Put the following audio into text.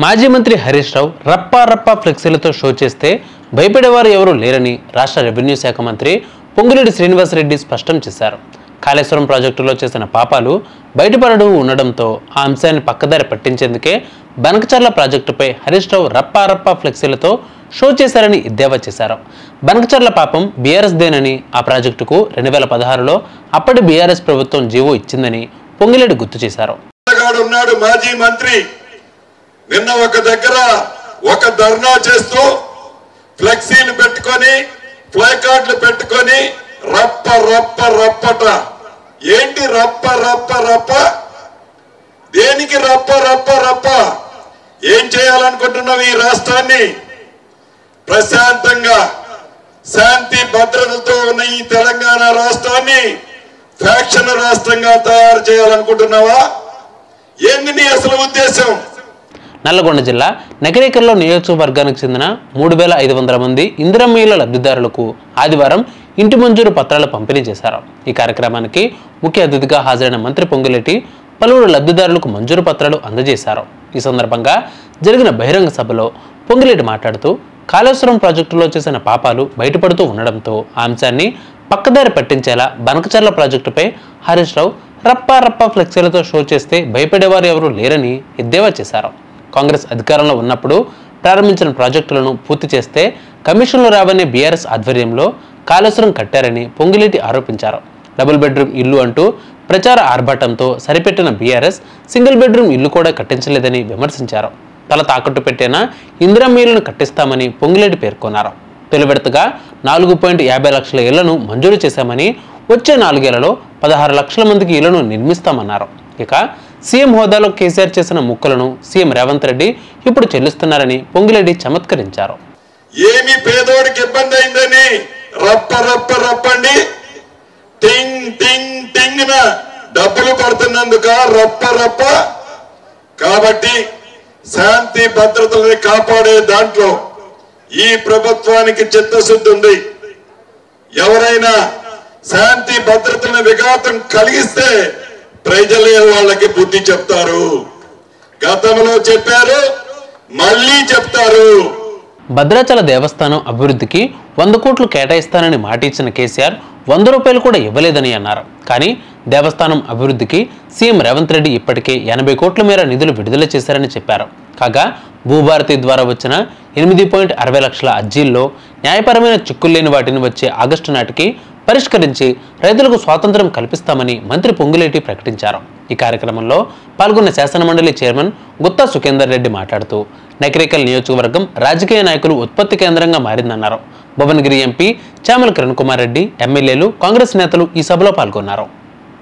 మాజీ మంత్రి హరీష్ రావు రప్పా ఫ్లెక్సీలతో షో చేస్తే భయపడేవారు ఎవరూ లేరని రాష్ట్ర రెవెన్యూ శాఖ మంత్రి పొంగులేటి శ్రీనివాసరెడ్డి స్పష్టం చేశారు. కాళేశ్వరం ప్రాజెక్టులో చేసిన పాపాలు బయటపడడం ఉండడంతో ఆ అంశాన్ని పక్కదారి పట్టించేందుకే బనకచర్ల ప్రాజెక్టుపై హరీష్ రావు రప్పా ఫ్లెక్సీలతో షో చేశారని ఎద్దేవా చేశారు. బనకచర్ల పాపం బీఆర్ఎస్ దేనని, ఆ ప్రాజెక్టుకు 2016లో అప్పటి బీఆర్ఎస్ ప్రభుత్వం జీవో ఇచ్చిందని పొంగులేటి గుర్తు చేశారు. మాజీ మంత్రి నిన్న ఒక దగ్గర ఒక ధర్నా చేస్తూ ఫ్లెక్సీలు పెట్టుకొని ప్లేకార్డులు పెట్టుకొని రప్పట ఏంటి రప్ప దేనికి రప్ప ఏం చేయాలనుకుంటున్నావు? ఈ రాష్ట్రాన్ని ప్రశాంతంగా శాంతి భద్రతతో ఉన్న ఈ తెలంగాణ రాష్ట్రాన్ని ఫ్యాక్షన్ రాష్ట్రంగా తయారు చేయాలనుకుంటున్నావా? ఏంది నీ అసలు ఉద్దేశం? నల్లగొండ జిల్లా నకిరేకల్లో నియోజకవర్గానికి చెందిన 3500 మంది ఇందిరమ్మ ఇళ్ల లబ్ధిదారులకు ఆదివారం ఇంటి మంజూరు పత్రాలు పంపిణీ చేశారు. ఈ కార్యక్రమానికి ముఖ్య అతిథిగా హాజరైన మంత్రి పొంగులేటి పలువురు లబ్ధిదారులకు మంజూరు పత్రాలు అందజేశారు. ఈ సందర్భంగా జరిగిన బహిరంగ సభలో పొంగులేటి మాట్లాడుతూ కాళేశ్వరం ప్రాజెక్టులో చేసిన పాపాలు బయటపడుతూ ఉండడంతో ఆ అంశాన్ని పక్కదారి పట్టించేలా బనకచర్ల ప్రాజెక్టుపై హరీష్ రావు రప్పా ఫ్లెక్సీలతో షో చేస్తే భయపడేవారు ఎవరూ లేరని ఎద్దేవా చేశారు. కాంగ్రెస్ అధికారంలో ఉన్నప్పుడు ప్రారంభించిన ప్రాజెక్టులను పూర్తి చేస్తే కమిషన్లు రావనే బీఆర్ఎస్ ఆధ్వర్యంలో కాళేశ్వరం కట్టారని పొంగులేటి ఆరోపించారు. డబుల్ బెడ్రూమ్ ఇల్లు అంటూ ప్రచార ఆర్భాటంతో సరిపెట్టిన బీఆర్ఎస్ సింగిల్ బెడ్రూమ్ ఇల్లు కూడా కట్టించలేదని విమర్శించారు. తల తాకట్టు పెట్టిన ఇందిరమ్మ ఇళ్లను కట్టిస్తామని పొంగులేటి పేర్కొన్నారు. తొలి విడతగా 4.50 లక్షల ఇళ్లను మంజూరు చేశామని, వచ్చే 4 ఏళ్లలో 16 లక్షల మందికి ఇళ్లను నిర్మిస్తామన్నారు. ఇక సీఎం హోదాలో కేసీఆర్ చేసిన ముక్కలను సీఎం రేవంత్ రెడ్డి ఇప్పుడు చెల్లిస్తున్నారని పొంగులేటి చమత్కరించారు. ఏమి పేదోడికి ఇబ్బంది అయిందని రప్పండి టింగ్ డబ్బులు పడుతున్నందుక రప్ప కాబట్టి శాంతి భద్రతల్ని కాపాడే దాంట్లో ఈ ప్రభుత్వానికి చిత్తశుద్ధి ఉంది. ఎవరైనా శాంతి భద్రతలను విఘాతం కలిగిస్తే ప్రజలే వాళ్ళకి బుద్ధి చెప్తారు. గతంలో చెప్పారు, మళ్ళీ చెప్తారు. భద్రాచల దేవస్థానం అభివృద్ధికి 100 కోట్లు కేటాయిస్తానని మాట ఇచ్చిన కేసీఆర్ 100 రూపాయలు కూడా ఇవ్వలేదని అన్నారు. కానీ దేవస్థానం అభివృద్ధికి సీఎం రేవంత్ రెడ్డి ఇప్పటికే 80 కోట్ల మేర నిధులు విడుదల చేశారని చెప్పారు. కాగా భూభారతి ద్వారా వచ్చిన 8.60 లక్షల అర్జీల్లో న్యాయపరమైన చిక్కులు లేని వాటిని వచ్చే ఆగస్టు నాటికి పరిష్కరించి రైతులకు స్వాతంత్ర్యం కల్పిస్తామని మంత్రి పొంగులేటి ప్రకటించారు. ఈ కార్యక్రమంలో పాల్గొన్న శాసనమండలి చైర్మన్ గుత్తా సుఖేందర్ రెడ్డి మాట్లాడుతూ నకిరేకల్ నియోజకవర్గం రాజకీయ నాయకులు ఉత్పత్తి కేంద్రంగా మారిందన్నారు. భువనగిరి ఎంపీ చామల కిరణ్ కుమార్ రెడ్డి, ఎమ్మెల్యేలు, కాంగ్రెస్ నేతలు ఈ సభలో పాల్గొన్నారు.